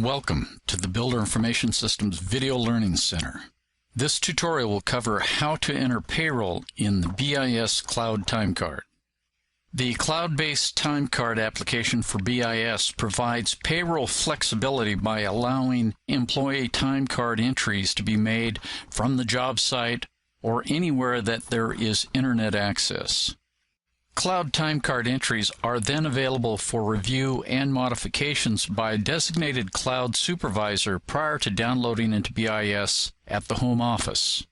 Welcome to the Builder Information Systems Video Learning Center. This tutorial will cover how to enter payroll in the BIS Cloud Timecard. The cloud-based Timecard application for BIS provides payroll flexibility by allowing employee timecard entries to be made from the job site or anywhere that there is internet access. Cloud timecard entries are then available for review and modifications by a designated cloud supervisor prior to downloading into BIS at the home office.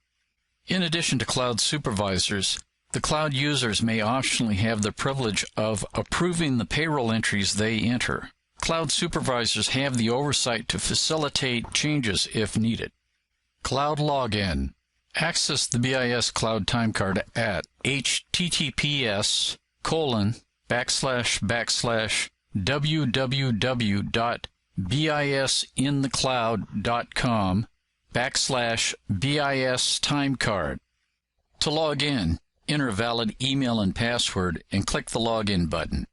In addition to cloud supervisors, the cloud users may optionally have the privilege of approving the payroll entries they enter. Cloud supervisors have the oversight to facilitate changes if needed. Cloud Login. Access the BIS Cloud Timecard at https://www.bisinthecloud.com/BIS Timecard. To log in, enter a valid email and password and click the Login button.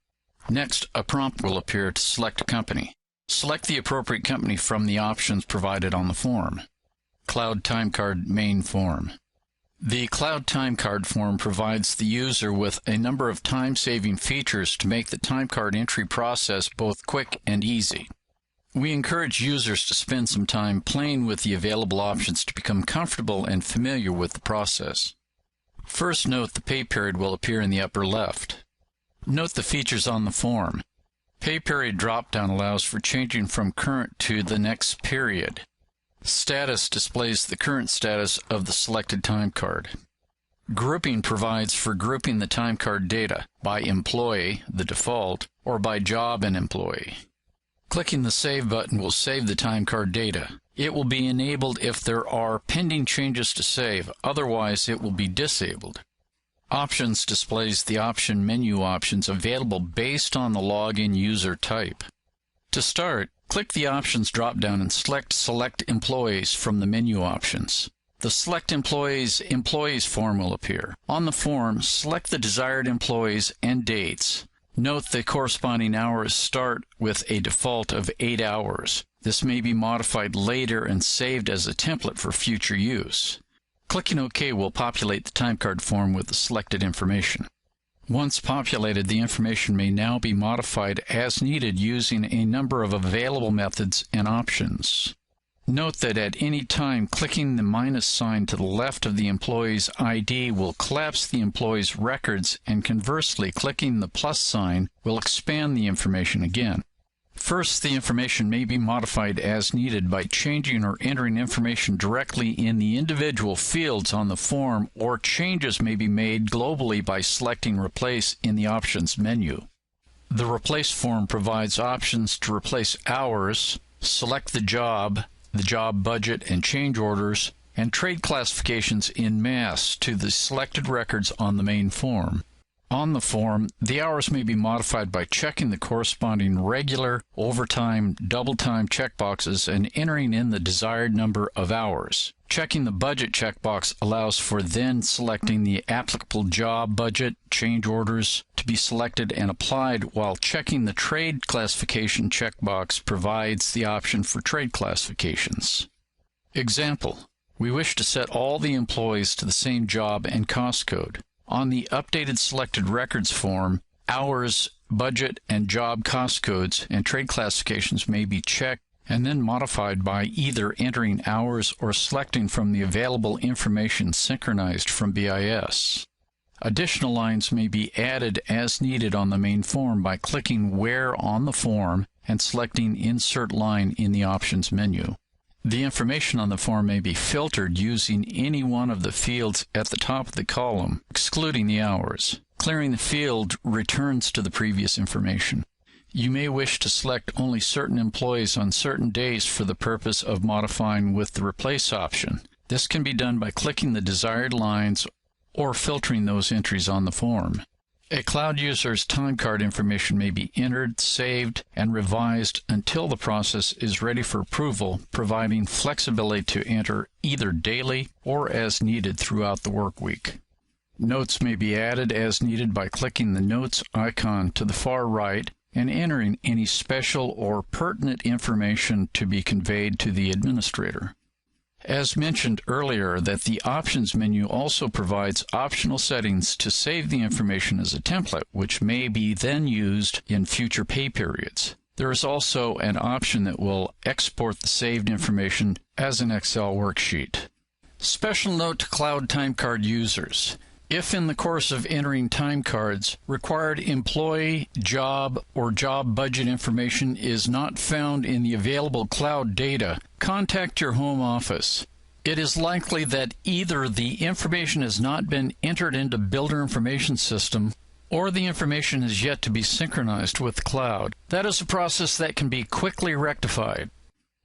Next, a prompt will appear to select a company. Select the appropriate company from the options provided on the form. Cloud Timecard Main Form. The Cloud Timecard form provides the user with a number of time-saving features to make the timecard entry process both quick and easy. We encourage users to spend some time playing with the available options to become comfortable and familiar with the process. First, note the pay period will appear in the upper left. Note the features on the form. Pay period drop-down allows for changing from current to the next period. Status displays the current status of the selected timecard. Grouping provides for grouping the timecard data by employee, the default, or by job and employee. Clicking the Save button will save the timecard data. It will be enabled if there are pending changes to save, otherwise it will be disabled. Options displays the option menu options available based on the login user type. To start, click the Options drop-down and select Select Employees from the menu options. The Select Employees form will appear. On the form, select the desired employees and dates. Note the corresponding hours start with a default of 8 hours. This may be modified later and saved as a template for future use. Clicking OK will populate the timecard form with the selected information. Once populated, the information may now be modified as needed using a number of available methods and options. Note that at any time, clicking the minus sign to the left of the employee's ID will collapse the employee's records, and conversely, clicking the plus sign will expand the information again. First, the information may be modified as needed by changing or entering information directly in the individual fields on the form, or changes may be made globally by selecting Replace in the Options menu. The Replace form provides options to replace hours, select the job budget and change orders, and trade classifications in mass to the selected records on the main form. On the form, the hours may be modified by checking the corresponding regular, overtime, double time checkboxes and entering in the desired number of hours. Checking the budget checkbox allows for then selecting the applicable job budget, change orders to be selected and applied, while checking the trade classification checkbox provides the option for trade classifications. Example: we wish to set all the employees to the same job and cost code. On the updated selected records form, hours, budget, and job cost codes and trade classifications may be checked and then modified by either entering hours or selecting from the available information synchronized from BIS. Additional lines may be added as needed on the main form by clicking Where on the form and selecting Insert Line in the Options menu. The information on the form may be filtered using any one of the fields at the top of the column, excluding the hours. Clearing the field returns to the previous information. You may wish to select only certain employees on certain days for the purpose of modifying with the Replace option. This can be done by clicking the desired lines or filtering those entries on the form. A cloud user's timecard information may be entered, saved, and revised until the process is ready for approval, providing flexibility to enter either daily or as needed throughout the work week. Notes may be added as needed by clicking the Notes icon to the far right and entering any special or pertinent information to be conveyed to the administrator. As mentioned earlier, that the Options menu also provides optional settings to save the information as a template, which may be then used in future pay periods. There is also an option that will export the saved information as an Excel worksheet. Special note to Cloud Timecard users. If in the course of entering time cards, required employee, job, or job budget information is not found in the available cloud data, contact your home office. It is likely that either the information has not been entered into Builder Information System or the information is yet to be synchronized with the cloud. That is a process that can be quickly rectified.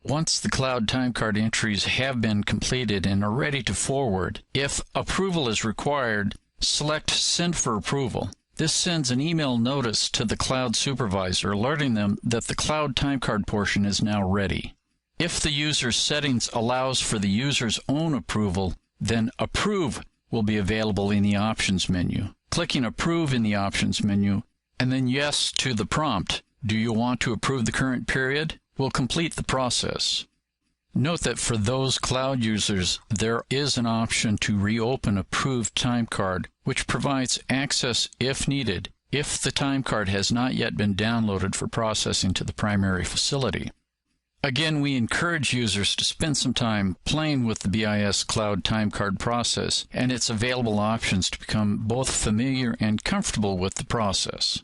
Once the cloud timecard entries have been completed and are ready to forward, if approval is required, select Send for Approval. This sends an email notice to the cloud supervisor alerting them that the cloud timecard portion is now ready. If the user's settings allows for the user's own approval, then Approve will be available in the Options menu. Clicking Approve in the Options menu and then Yes to the prompt, "Do you want to approve the current period?" will complete the process. Note that for those cloud users, there is an option to reopen Approved Timecard, which provides access if needed, if the timecard has not yet been downloaded for processing to the primary facility. Again, we encourage users to spend some time playing with the BIS Cloud Timecard process and its available options to become both familiar and comfortable with the process.